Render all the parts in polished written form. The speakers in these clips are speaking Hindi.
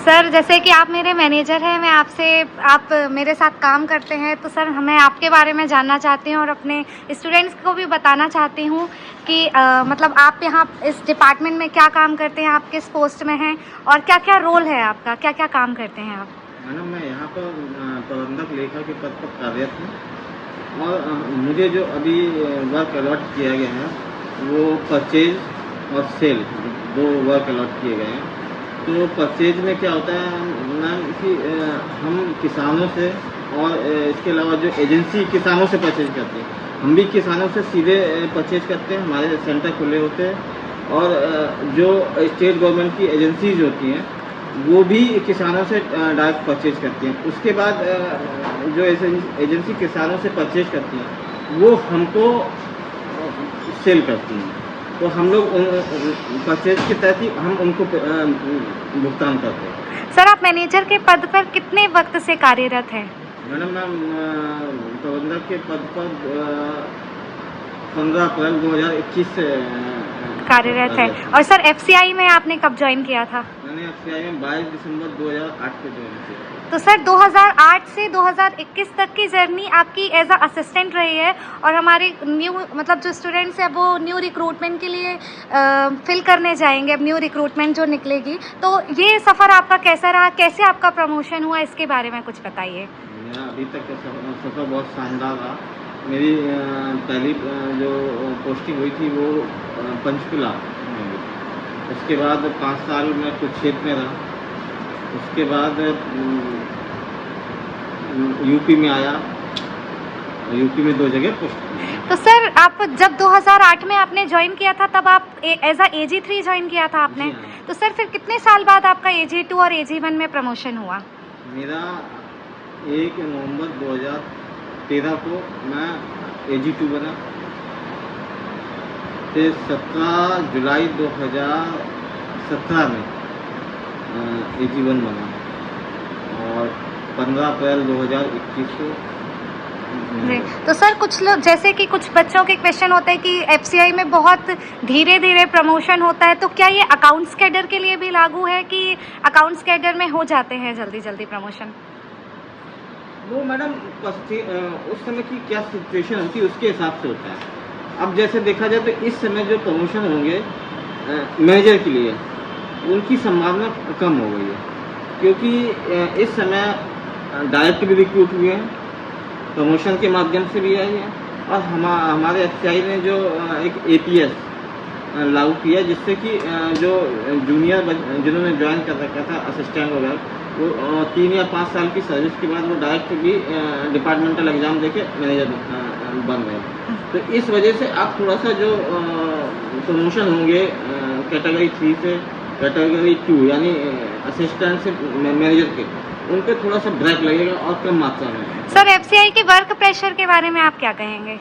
सर जैसे कि आप मेरे मैनेजर हैं, मैं आपसे आप मेरे साथ काम करते हैं, तो सर मैं आपके बारे में जानना चाहती हूँ और अपने स्टूडेंट्स को भी बताना चाहती हूँ कि मतलब आप यहाँ इस डिपार्टमेंट में क्या काम करते हैं, आप किस पोस्ट में हैं और क्या क्या रोल है आपका, क्या क्या काम करते हैं आप? मैडम, मैं यहाँ पर प्रबंधक लेखा के पद पर कार्यरत हूँ और मुझे जो अभी वर्क अलॉट किया गया है वो परचेज और सेल, दो वर्क अलॉट किए गए हैं। तो परचेज में क्या होता है मैम कि हम किसानों से और इसके अलावा जो एजेंसी किसानों से परचेज करते हैं, हम भी किसानों से सीधे परचेज करते हैं, हमारे सेंटर खुले होते हैं। और जो स्टेट गवर्नमेंट की एजेंसीज होती हैं वो भी किसानों से डायरेक्ट परचेज करती हैं। उसके बाद जो एजेंसी किसानों से परचेज करती हैं वो हमको सेल करती हैं। तो हम लोग परचेज के तहत ही हम उनको भुगतान करते हैं। सर आप मैनेजर के पद पर कितने वक्त से कार्यरत हैं? मैडम, प्रबंधक के पद पर 15 अप्रैल 2021 से कार्यरत है। और सर एफसीआई में आपने कब ज्वाइन किया था? मैंने एफसीआई में 22 दिसंबर 2008 को ज्वाइन किया। तो सर 2008 से 2021 तक की जर्नी आपकी एज अ असिस्टेंट रही है और हमारे न्यू मतलब जो स्टूडेंट्स हैं वो न्यू रिक्रूटमेंट के लिए फिल करने जाएंगे, अब न्यू रिक्रूटमेंट जो निकलेगी, तो ये सफ़र आपका कैसा रहा, कैसे आपका प्रमोशन हुआ, इसके बारे में कुछ बताइए। मेरा अभी तक का सफ़र बहुत शानदार रहा। मेरी पहली जो पोस्टिंग हुई थी वो पंचकुला में हुई। उसके बाद 5 साल मैं कुरुक्षेत्र में रहा। उसके बाद यूपी में आया, यूपी में 2 जगह पोस्ट। तो सर आप जब 2008 में आपने ज्वाइन किया था तब आप एज अ AG3 ज्वाइन किया था आपने, तो सर फिर कितने साल बाद आपका AG2 और AG1 में प्रमोशन हुआ? मेरा 1 नवंबर 2013 को मैं AG2 बना, फिर 17 जुलाई 2017 में AG1 बना और 15 अप्रैल 2021 को। तो सर कुछ लोग जैसे कि कुछ बच्चों के क्वेश्चन होते हैं कि एफसीआई में बहुत धीरे धीरे प्रमोशन होता है, तो क्या ये अकाउंट्स कैडर के लिए भी लागू है कि अकाउंट्स कैडर में हो जाते हैं जल्दी जल्दी प्रमोशन? वो मैडम उस समय की क्या सिचुएशन होती है उसके हिसाब से होता है। अब जैसे देखा जाए तो इस समय जो प्रमोशन होंगे मैनेजर के लिए उनकी संभावना कम हो गई है, क्योंकि इस समय डायरेक्ट भी रिक्रूट हुए हैं, प्रमोशन के माध्यम से भी आई है और हमारे एफसीआई ने जो एक APS लागू किया जिससे कि जो जूनियर जिन्होंने ज्वाइन कर रखा था असिस्टेंट वगैरह, वो 3 या 5 साल की सर्विस के बाद वो डायरेक्ट भी डिपार्टमेंटल एग्ज़ाम देके मैनेजर बन गए। तो इस वजह से आप थोड़ा सा जो प्रमोशन होंगे कैटेगरी 3 से कैटेगरी 2 यानी असिस्टेंट से मैनेजर के, उन पर थोड़ा सा ब्रेक लगेगा और कम मात्रा में। सर एफसीआई के वर्क प्रेशर के बारे में आप क्या कहेंगे?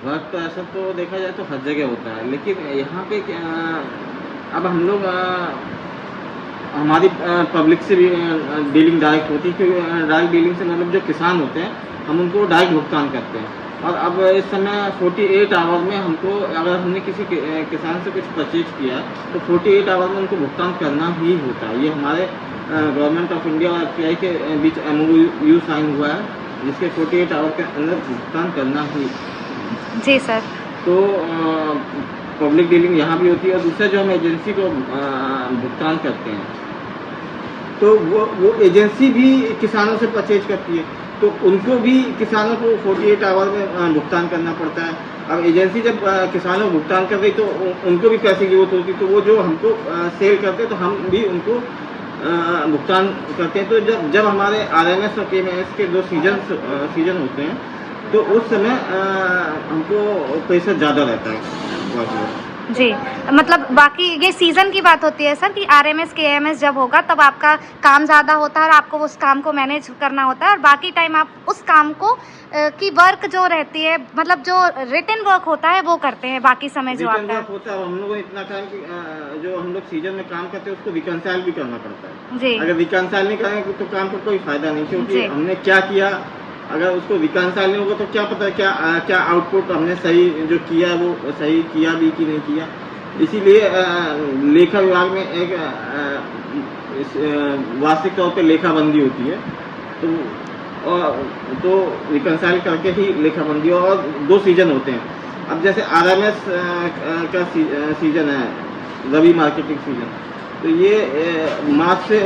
वर्क प्रेशर तो देखा जाए तो हर जगह होता है, लेकिन यहाँ पे अब हम लोग हमारी पब्लिक से भी डीलिंग डायरेक्ट होती है, क्योंकि डायरेक्ट डीलिंग से मतलब जो किसान होते हैं हम उनको डायरेक्ट भुगतान करते हैं। और अब इस समय 48 आवर में हमको, अगर हमने किसी किसान से कुछ परचेज किया तो 48 आवर में उनको भुगतान करना ही होता है। ये हमारे गवर्नमेंट ऑफ इंडिया और एफसीआई के बीच MOU साइन हुआ है, जिसके 48 आवर के अंदर भुगतान करना ही। जी सर। तो पब्लिक डीलिंग यहाँ भी होती है। और दूसरा जो हम एजेंसी को भुगतान करते हैं तो वो एजेंसी भी किसानों से परचेज करती है, तो उनको भी किसानों को 48 आवर में भुगतान करना पड़ता है। अब एजेंसी जब किसानों को भुगतान कर रही तो उनको भी पैसे की जरूरत होती है, तो वो जो हमको सेल करते हैं तो हम भी उनको भुगतान करते हैं। तो जब हमारे RMS और KMS के 2 सीजन होते हैं तो उस समय हमको प्रेशर ज़्यादा रहता है। जी, मतलब बाकी ये सीज़न की बात होती है सर कि RMS KMS जब होगा तब आपका काम ज़्यादा होता है और आपको उस काम को मैनेज करना होता है, और बाकी टाइम आप उस काम को की वर्क जो रहती है, मतलब जो रिटन वर्क होता है वो करते हैं, बाकी समय जो आपका वर्क होता है। हम लोगों ने इतना काम कि जो हम लोग सीजन में काम करते हैं उसको रिकंसाइल भी करना पड़ता है। जी। अगर रिकंसाइल नहीं करेंगे तो काम का कोई फायदा नहीं, क्योंकि हमने क्या किया, अगर उसको रिकंसाइल नहीं होगा तो क्या पता क्या आउटपुट हमने सही जो किया वो सही किया भी कि नहीं किया। इसीलिए लेखा विभाग में एक वार्षिक तौर पे लेखाबंदी होती है, तो रिकंसाइल करके ही लेखाबंदी, और 2 सीजन होते हैं। अब जैसे RMS का सीजन है, रबी मार्केटिंग सीजन, तो ये मार्च से,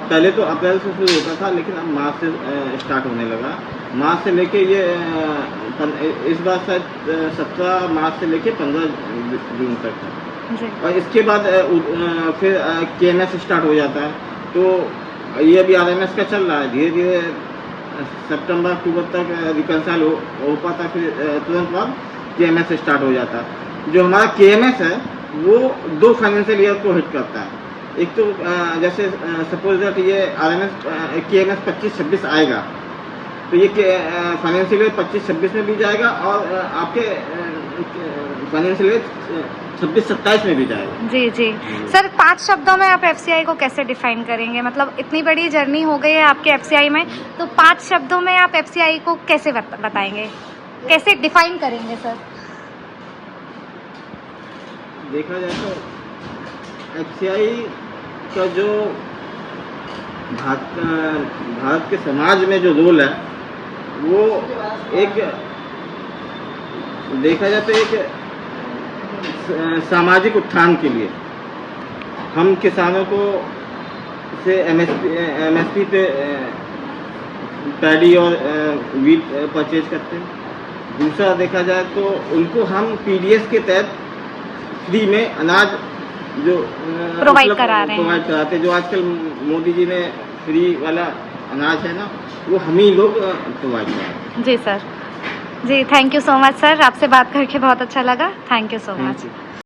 पहले तो अप्रैल से शुरू होता था, लेकिन अब मार्च से स्टार्ट होने लगा। मार्च से लेके ये इस बार शायद 17 मार्च से लेके 15 जून तक है। जी। और इसके बाद फिर KMS स्टार्ट हो जाता है। तो ये अभी RMS का चल रहा है, धीरे धीरे सितंबर अक्टूबर तक रिकंसाइल हो पाता, फिर तुरंत बाद KMS स्टार्ट हो जाता है। जो हमारा KMS है वो 2 फाइनेंशियल ईयर को हिट करता है। एक तो जैसे सपोज दैट ये KMS 25-26 आएगा, तो ये फाइनेंशियल ईयर 25-26 में भी जाएगा, और आपके फाइनेंशियल ईयर 26-27 में भी जाएगा। जी जी सर, 5 शब्दों में आप FCI को कैसे डिफाइन करेंगे? मतलब इतनी बड़ी जर्नी हो गई है आपके FCI में, तो 5 शब्दों में आप FCI को कैसे बताएंगे, कैसे डिफाइन करेंगे सर? देखा जाए तो FCI का जो भारत के समाज में जो रोल है, वो एक देखा जाए तो एक सामाजिक उत्थान के लिए हम किसानों को से MSP पे पैडी और वीट परचेज करते हैं। दूसरा देखा जाए तो उनको हम PDS के तहत फ्री में अनाज जो प्रोवाइड कराते हैं, जो आजकल मोदी जी ने फ्री वाला अनाज है ना, वो हम ही लोग प्रोवाइड करा रहे हैं। जी सर, जी thank you so much sir, आपसे बात करके बहुत अच्छा लगा। Thank you so much.